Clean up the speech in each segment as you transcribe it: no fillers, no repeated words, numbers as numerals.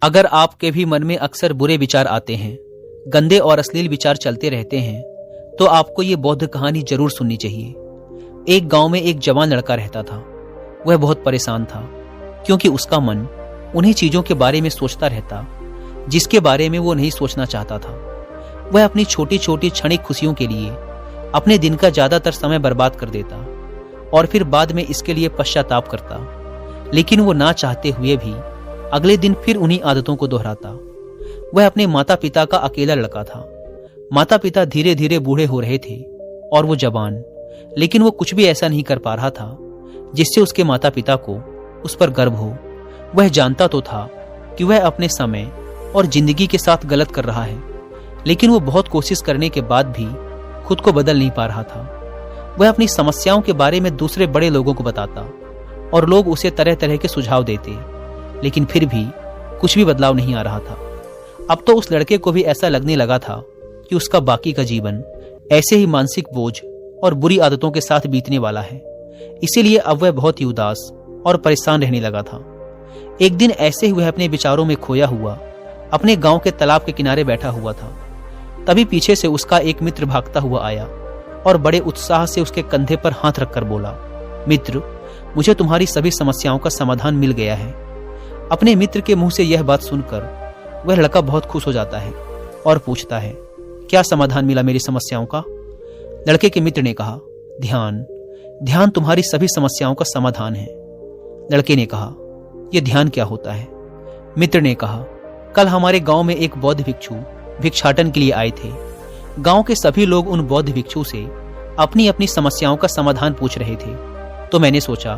अगर आपके भी मन में अक्सर बुरे विचार आते हैं, गंदे और अश्लील विचार चलते रहते हैं, तो आपको ये बौद्ध कहानी जरूर सुननी चाहिए। एक गांव में एक जवान लड़का रहता था। वह बहुत परेशान था क्योंकि उसका मन उन्हीं चीजों के बारे में सोचता रहता जिसके बारे में वो नहीं सोचना चाहता था। वह अपनी छोटी छोटी क्षणिक खुशियों के लिए अपने दिन का ज्यादातर समय बर्बाद कर देता और फिर बाद में इसके लिए पश्चाताप करता। लेकिन वो ना चाहते हुए भी अगले दिन फिर उन्हीं आदतों को दोहराता। वह अपने माता पिता का अकेला लड़का था। माता पिता धीरे धीरे बूढ़े हो रहे थे और वो जवान, लेकिन वो कुछ भी ऐसा नहीं कर पा रहा था जिससे उसके माता पिता को उस पर गर्व हो। वह जानता तो था कि वह अपने समय और जिंदगी के साथ गलत कर रहा है, लेकिन वो बहुत कोशिश करने के बाद भी खुद को बदल नहीं पा रहा था। वह अपनी समस्याओं के बारे में दूसरे बड़े लोगों को बताता और लोग उसे तरह तरह के सुझाव देते, लेकिन फिर भी कुछ भी बदलाव नहीं आ रहा था। अब तो उस लड़के को भी ऐसा लगने लगा था कि उसका बाकी का जीवन ऐसे ही मानसिक बोझ और बुरी आदतों के साथ बीतने वाला है। इसीलिए अब वह बहुत ही उदास और परेशान रहने लगा था। एक दिन ऐसे ही वह अपने विचारों में खोया हुआ अपने गांव के तालाब के किनारे बैठा हुआ था। तभी पीछे से उसका एक मित्र भागता हुआ आया और बड़े उत्साह से उसके कंधे पर हाथ रखकर बोला, मित्र, मुझे तुम्हारी सभी समस्याओं का समाधान मिल गया है। अपने मित्र के मुंह से यह बात सुनकर वह लड़का बहुत खुश हो जाता है और पूछता है, क्या समाधान मिला मेरी समस्याओं का? लड़के के मित्र ने कहा, ध्यान। ध्यान तुम्हारी सभी समस्याओं का समाधान है। लड़के ने कहा, यह ध्यान क्या होता है? मित्र ने कहा, कल हमारे गांव में एक बौद्ध भिक्षु भिक्षाटन के लिए आए थे। गांव के सभी लोग उन बौद्ध भिक्षु से अपनी अपनी समस्याओं का समाधान पूछ रहे थे, तो मैंने सोचा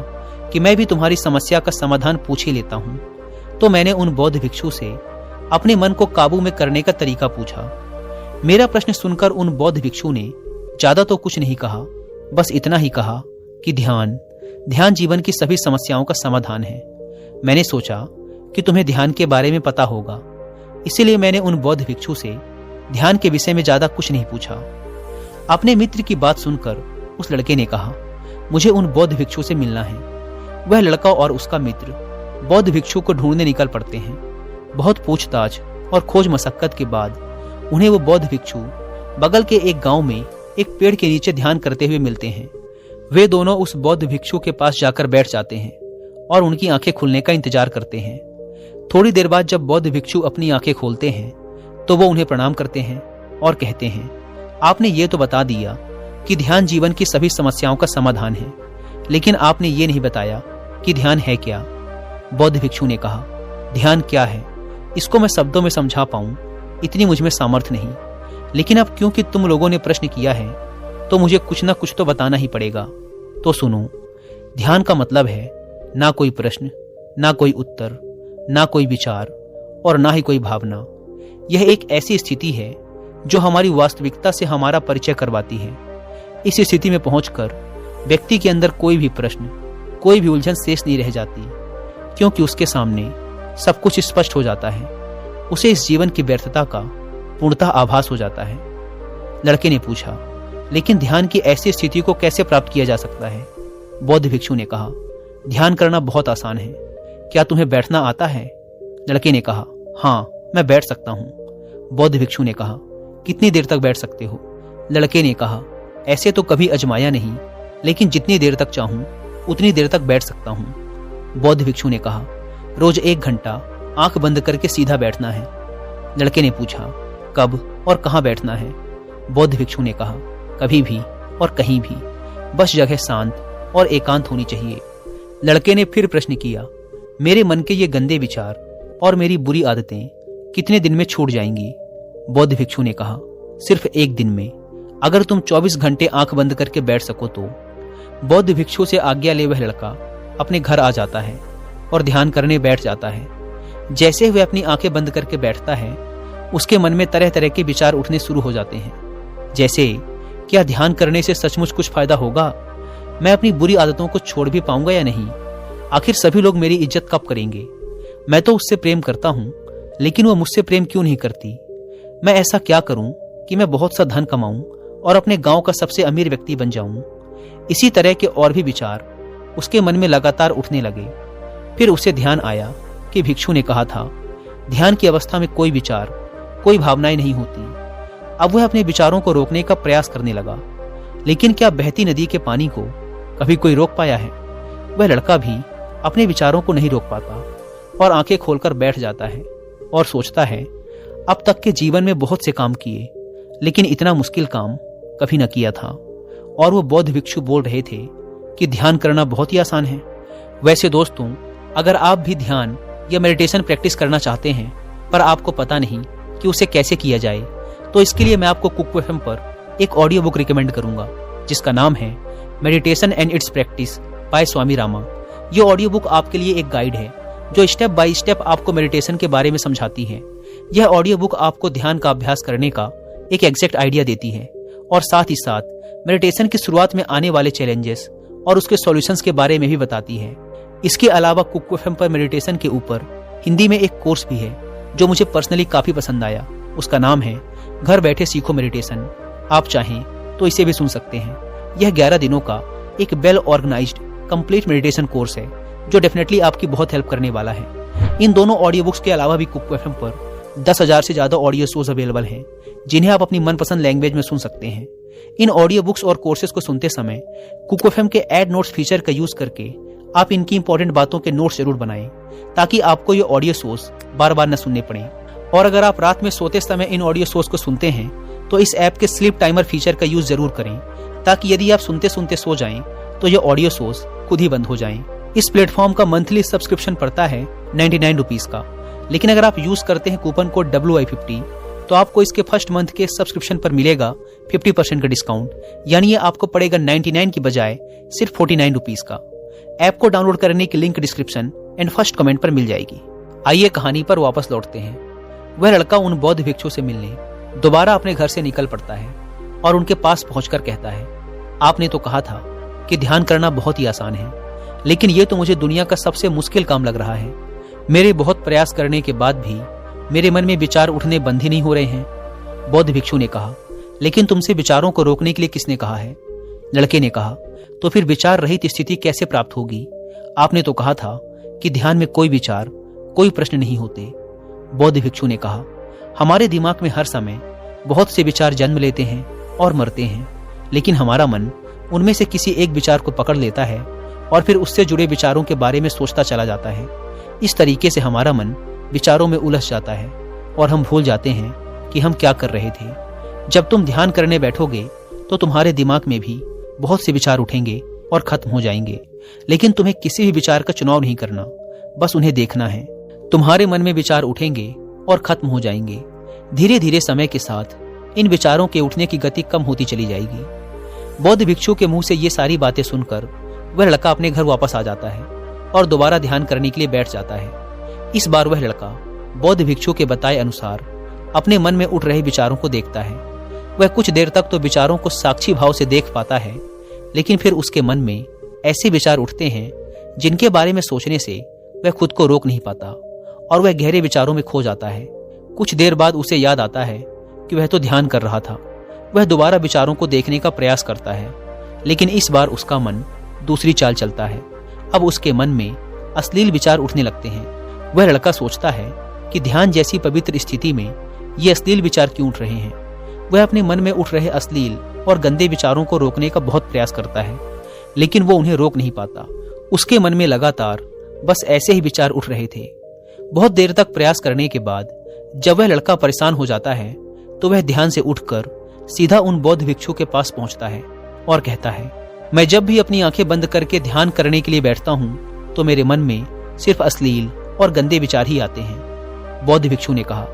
कि मैं भी तुम्हारी समस्या का समाधान पूछ ही लेता हूं। तो मैंने उन बौद्ध भिक्षु से अपने मन को काबू में करने का तरीका पूछा। मेरा प्रश्न सुनकर उन बौद्ध भिक्षु ने ज्यादा तो कुछ नहीं कहा, बस इतना ही कहा कि ध्यान जीवन की सभी समस्याओं का समाधान है। मैंने सोचा कि तुम्हें ध्यान के बारे में पता होगा, इसीलिए मैंने उन बौद्ध भिक्षु से ध्यान के विषय में ज्यादा कुछ नहीं पूछा। अपने मित्र की बात सुनकर उस लड़के ने कहा, मुझे उन बौद्ध भिक्षु से मिलना है। वह लड़का और उसका मित्र बौद्ध भिक्षु को ढूंढने निकल पड़ते हैं। बहुत पूछताछ और खोज मशक्कत के बाद उन्हें वो बौद्ध भिक्षु बगल के एक गांव में एक पेड़ के नीचे ध्यान करते हुए मिलते हैं। वे दोनों उस बौद्ध भिक्षु के पास जाकर बैठ जाते हैं और उनकी आंखें खुलने का इंतजार करते हैं। थोड़ी देर बाद जब बौद्ध भिक्षु अपनी आंखें खोलते हैं तो वो उन्हें प्रणाम करते हैं और कहते हैं, आपने ये तो बता दिया कि ध्यान जीवन की सभी समस्याओं का समाधान है, लेकिन आपने ये नहीं बताया कि ध्यान है क्या। बौद्ध भिक्षु ने कहा, ध्यान क्या है इसको मैं शब्दों में समझा पाऊं इतनी मुझ में सामर्थ्य नहीं, लेकिन अब क्योंकि तुम लोगों ने प्रश्न किया है तो मुझे कुछ ना कुछ तो बताना ही पड़ेगा। तो सुनो, ध्यान का मतलब है ना कोई प्रश्न, ना कोई उत्तर, ना कोई विचार और ना ही कोई भावना। यह एक ऐसी स्थिति है जो हमारी वास्तविकता से हमारा परिचय करवाती है। इस स्थिति में पहुंचकर व्यक्ति के अंदर कोई भी प्रश्न, कोई भी उलझन शेष नहीं रह जाती, क्योंकि उसके सामने सब कुछ स्पष्ट हो जाता है। उसे इस जीवन की व्यर्थता का पूर्णतः आभास हो जाता है। लड़के ने पूछा, लेकिन ध्यान की ऐसी स्थिति को कैसे प्राप्त किया जा सकता है? बौद्ध भिक्षु ने कहा, ध्यान करना बहुत आसान है। क्या तुम्हें बैठना आता है? लड़के ने कहा, हाँ, मैं बैठ सकता हूँ। बौद्ध भिक्षु ने कहा, कितनी देर तक बैठ सकते हो? लड़के ने कहा, ऐसे तो कभी आजमाया नहीं, लेकिन जितनी देर तक चाहूं उतनी देर तक बैठ सकता हूं। बौद्ध भिक्षु ने कहा, रोज 1 घंटा आंख बंद करके सीधा बैठना है। लड़के ने पूछा, कब और कहां बैठना है? बौद्ध भिक्षु ने कहा, कभी भी और कहीं भी, बस जगह शांत और एकांत होनी चाहिए। लड़के ने फिर प्रश्न किया, मेरे मन के ये गंदे विचार और मेरी बुरी आदतें कितने दिन में छूट जाएंगी? बौद्ध भिक्षु ने कहा, सिर्फ 1 दिन में, अगर तुम 24 घंटे आंख बंद करके बैठ सको तो। बौद्ध भिक्षु से आज्ञा ले वह लड़का अपने घर आ जाता है और ध्यान करने बैठ जाता है। जैसे वह अपनी आंखें बंद करके बैठता है, उसके मन में तरह तरह के विचार उठने शुरू हो जाते हैं। जैसे, क्या ध्यान करने से सचमुच कुछ फायदा होगा? मैं अपनी बुरी आदतों को छोड़ भी पाऊंगा या नहीं? आखिर सभी लोग मेरी इज्जत कब करेंगे? मैं तो उससे प्रेम करता हूं, लेकिन वो मुझसे प्रेम क्यों नहीं करती? मैं ऐसा क्या करूं कि मैं बहुत सा धन कमाऊं और अपने गांव का सबसे अमीर व्यक्ति बन जाऊं? इसी तरह के और भी विचार उसके मन में लगातार उठने लगे। फिर उसे ध्यान आया कि भिक्षु ने कहा था, ध्यान की अवस्था में कोई विचार, कोई भावनाएं नहीं होती। अब वह अपने विचारों को रोकने का प्रयास करने लगा, लेकिन क्या बहती नदी के पानी को कभी कोई रोक पाया है? वह लड़का भी अपने विचारों को नहीं रोक पाता और आंखें खोलकर बैठ जाता है और सोचता है, अब तक के जीवन में बहुत से काम किए, लेकिन इतना मुश्किल काम कभी न किया था। और वो बौद्ध भिक्षु बोल रहे थे कि ध्यान करना बहुत ही आसान है। वैसे दोस्तों, अगर आप भी ध्यान या मेडिटेशन प्रैक्टिस करना चाहते हैं पर आपको पता नहीं कि उसे कैसे किया जाए, तो इसके लिए मैं आपको कुक एफएम पर एक ऑडियो बुक रिकमेंड करूंगा जिसका नाम है meditation and its practice by Swami Rama. ये ऑडियो बुक आपके लिए एक गाइड है जो स्टेप बाय स्टेप आपको मेडिटेशन के बारे में समझाती है। यह ऑडियो बुक आपको ध्यान का अभ्यास करने का एक एग्जैक्ट आइडिया देती है और साथ ही साथ मेडिटेशन की शुरुआत में आने वाले चैलेंजेस और उसके सॉल्यूशंस के बारे में भी बताती है। इसके अलावा कुक एफएम पर मेडिटेशन के ऊपर हिंदी में एक कोर्स भी है जो मुझे पर्सनली काफी पसंद आया। उसका नाम है घर बैठे सीखो मेडिटेशन। आप चाहें तो इसे भी सुन सकते हैं। यह 11 दिनों का एक well organised complete meditation course है जो डेफिनेटली आपकी बहुत हेल्प करने वाला है। इन दोनों ऑडियो बुक्स के अलावा भी कुक एफएम पर 10,000 से ज्यादा ऑडियो शोज अवेलेबल हैं जिन्हें आप अपनी मनपसंद लैंग्वेज में सुन सकते हैं। इन ऑडियो बुक्स और कोर्सेज को सुनते समय कुक एफएम के ऐड नोट्स फीचर का यूज करके आप इनकी इंपॉर्टेंट बातों के नोट्स जरूर बनाएं ताकि आपको ये ऑडियो शोज बार बार न सुनने पड़े। और अगर आप रात में सोते समय इन ऑडियो शोज को सुनते हैं तो इस ऐप के स्लीप टाइमर फीचर का यूज जरूर करें ताकि यदि आप सुनते सुनते सो जाएं तो ये ऑडियो शोज खुद ही बंद हो जाएं। इस प्लेटफॉर्म का मंथली सब्सक्रिप्शन पड़ता है 99 रुपीज का, लेकिन अगर आप यूज करते हैं कूपन कोड WI50 तो आपको इसके फर्स्ट मंथ के सब्सक्रिप्शन पर मिलेगा 50% का डिस्काउंट, यानी ये आपको पड़ेगा 99 की बजाय सिर्फ 49 रुपीज का। ऐप को डाउनलोड करने की link description and first comment पर मिल जाएगी। आइए कहानी पर वापस लौटते हैं। वह लड़का उन बौद्ध भिक्षु से मिलने दोबारा अपने घर से निकल पड़ता है और उनके पास पहुंचकर कहता है, आपने तो कहा था कि ध्यान करना बहुत ही आसान है, लेकिन ये तो मुझे दुनिया का सबसे मुश्किल काम लग रहा है। मेरे बहुत प्रयास करने के बाद भी मेरे मन में विचार उठने बंद ही नहीं हो रहे हैं। बौद्ध भिक्षु ने कहा, लेकिन तुमसे विचारों को रोकने के लिए किसने कहा है? लड़के ने कहा, तो फिर विचार रहित स्थिति कैसे प्राप्त होगी? आपने तो कहा था कि ध्यान में कोई विचार, कोई प्रश्न नहीं होते। बौद्ध भिक्षु ने कहा, हमारे दिमाग में हर समय बहुत से विचार जन्म लेते हैं और मरते हैं, लेकिन हमारा मन उनमें से किसी एक विचार को पकड़ लेता है और फिर उससे जुड़े विचारों के बारे में सोचता चला जाता है। इस तरीके से हमारा मन विचारों में उलझ जाता है और हम भूल जाते हैं कि हम क्या कर रहे थे। जब तुम ध्यान करने बैठोगे तो तुम्हारे दिमाग में भी बहुत से विचार उठेंगे और खत्म हो जाएंगे, लेकिन तुम्हें किसी भी विचार का चुनाव नहीं करना, बस उन्हें देखना है। तुम्हारे मन में विचार उठेंगे और खत्म हो जाएंगे। धीरे धीरे समय के साथ इन विचारों के उठने की गति कम होती चली जाएगी। बौद्ध भिक्षु के मुंह से ये सारी बातें सुनकर वह लड़का अपने घर वापस आ जाता है और दोबारा ध्यान करने के लिए बैठ जाता है। इस बार वह लड़का बौद्ध भिक्षु के बताए अनुसार अपने मन में उठ रहे विचारों को देखता है। वह कुछ देर तक तो विचारों को साक्षी भाव से देख पाता है, लेकिन फिर उसके मन में ऐसे विचार उठते हैं जिनके बारे में सोचने से वह खुद को रोक नहीं पाता और वह गहरे विचारों में खो जाता है। कुछ देर बाद उसे याद आता है कि वह तो ध्यान कर रहा था। वह दोबारा विचारों को देखने का प्रयास करता है, लेकिन इस बार उसका मन दूसरी चाल चलता है। अब उसके मन में अश्लील विचार उठने लगते हैं। वह लड़का सोचता है कि ध्यान जैसी पवित्र स्थिति में ये अश्लील विचार क्यों उठ रहे हैं। वह अपने मन में उठ रहे अश्लील और गंदे विचारों को रोकने का बहुत प्रयास करता है, लेकिन वो उन्हें रोक नहीं पाता। उसके मन में लगातार बस ऐसे ही विचार उठ रहे थे। बहुत देर तक प्रयास करने के बाद जब वह लड़का परेशान हो जाता है तो वह ध्यान से उठकर सीधा उन बौद्ध भिक्षु के पास पहुंचता है और कहता है, मैं जब भी अपनी आंखें बंद करके ध्यान करने के लिए बैठता हूं तो मेरे मन में सिर्फ अश्लील और गंदे विचार ही आते हैं। बौद्ध भिक्षु ने कहा,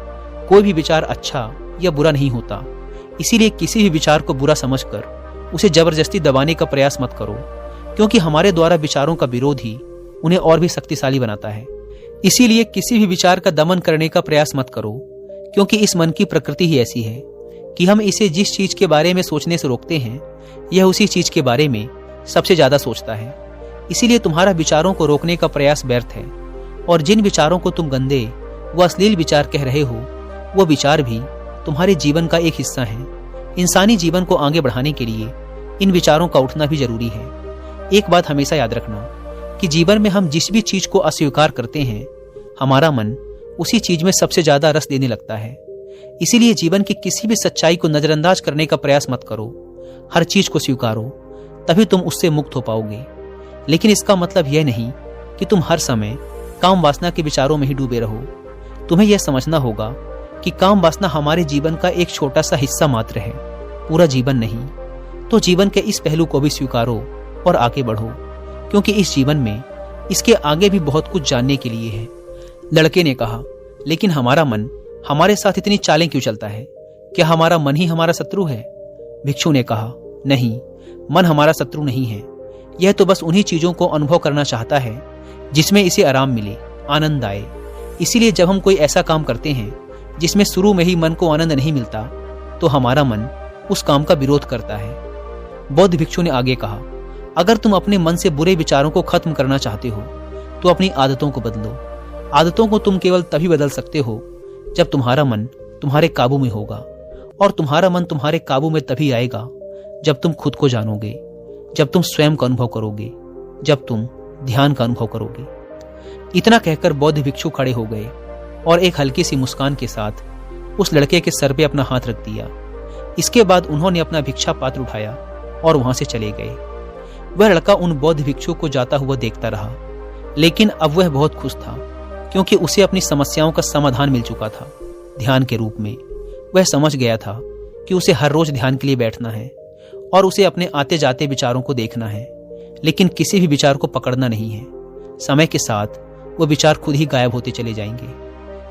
कोई भी विचार अच्छा या बुरा नहीं होता, इसीलिए किसी भी विचार को बुरा समझकर उसे जबरदस्ती दबाने का प्रयास मत करो, क्योंकि हमारे द्वारा विचारों का विरोध ही उन्हें और भी शक्तिशाली बनाता है। इसीलिए किसी भी विचार का दमन करने का प्रयास मत करो, क्योंकि इस मन की प्रकृति ही ऐसी है कि हम इसे जिस चीज के बारे में सोचने से रोकते हैं यह उसी चीज के बारे में सबसे ज्यादा सोचता है। इसीलिए तुम्हारा विचारों को रोकने का प्रयास व्यर्थ है, और जिन विचारों को तुम गंदे व अश्लील विचार कह रहे हो वो विचार भी तुम्हारे जीवन का एक हिस्सा है। इंसानी जीवन को आगे बढ़ाने के लिए इन विचारों का उठना भी जरूरी है। एक बात हमेशा याद रखना कि जीवन में हम जिस भी चीज को अस्वीकार करते हैं हमारा मन उसी चीज में सबसे ज्यादा रस देने लगता है। इसीलिए जीवन की किसी भी सच्चाई को नजरअंदाज करने का प्रयास मत करो। हर चीज को स्वीकारो, तभी तुम उससे मुक्त हो पाओगे। लेकिन इसका मतलब यह नहीं कि तुम हर समय काम वासना के विचारों में ही डूबे रहो। तुम्हें यह समझना होगा कि काम वासना हमारे जीवन का एक छोटा सा हिस्सा मात्र है, पूरा जीवन नहीं। तो जीवन के इस पहलू को भी स्वीकारो और आगे बढ़ो, क्योंकि इस जीवन में इसके आगे भी बहुत कुछ जानने के लिए है। लड़के ने कहा, लेकिन हमारा मन हमारे साथ इतनी चालें क्यों चलता है? क्या हमारा मन ही हमारा शत्रु है? भिक्षु ने कहा, नहीं, मन हमारा शत्रु नहीं है। यह तो बस उन्हीं चीजों को अनुभव करना चाहता है जिसमें इसे आराम मिले, आनंद आए। इसीलिए जब हम कोई ऐसा काम करते हैं जिसमें शुरू में ही मन को आनंद नहीं मिलता, तो हमारा मन उस काम का विरोध करता है। बौद्ध भिक्षु ने आगे कहा, अगर तुम अपने मन से बुरे विचारों को खत्म करना चाहते हो तो अपनी आदतों को बदलो। आदतों को तुम केवल तभी बदल सकते हो जब तुम्हारा मन तुम्हारे काबू में होगा, और तुम्हारा मन तुम्हारे काबू में तभी आएगा जब तुम खुद को जानोगे, जब तुम स्वयं का अनुभव करोगे, जब तुम ध्यान का अनुभव करोगे। इतना कहकर बौद्ध भिक्षु खड़े हो गए और एक हल्की सी मुस्कान के साथ उस लड़के के सर पे अपना हाथ रख दिया। इसके बाद उन्होंने अपना भिक्षा पात्र उठाया और वहां से चले गए। वह लड़का उन बौद्ध भिक्षु को जाता हुआ देखता रहा, लेकिन अब वह बहुत खुश था, क्योंकि उसे अपनी समस्याओं का समाधान मिल चुका था ध्यान के रूप में। वह समझ गया था कि उसे हर रोज ध्यान के लिए बैठना है और उसे अपने आते जाते विचारों को देखना है, लेकिन किसी भी विचार को पकड़ना नहीं है। समय के साथ वो विचार खुद ही गायब होते चले जाएंगे।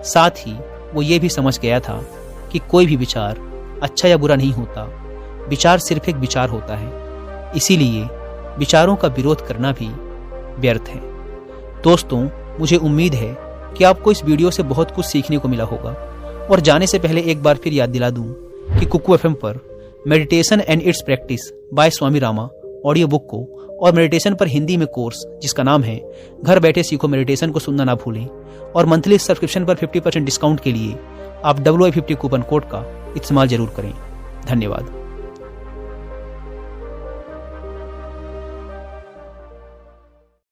साथ ही वो ये भी समझ गया था कि कोई भी विचार अच्छा या बुरा नहीं होता, विचार सिर्फ एक विचार होता है। इसीलिए विचारों का विरोध करना भी व्यर्थ है। दोस्तों, मुझे उम्मीद है कि आपको इस वीडियो से बहुत कुछ सीखने को मिला होगा। और जाने से पहले एक बार फिर याद दिला दूं कि कुकू FM पर meditation and its practice by Swami Rama audio book को और मेडिटेशन पर हिंदी में कोर्स जिसका नाम है घर बैठे सीखो मेडिटेशन को सुनना ना भूलें। और मंथली सब्सक्रिप्शन पर 50% डिस्काउंट के लिए आप WI50 कूपन कोड का इस्तेमाल जरूर करें। धन्यवाद।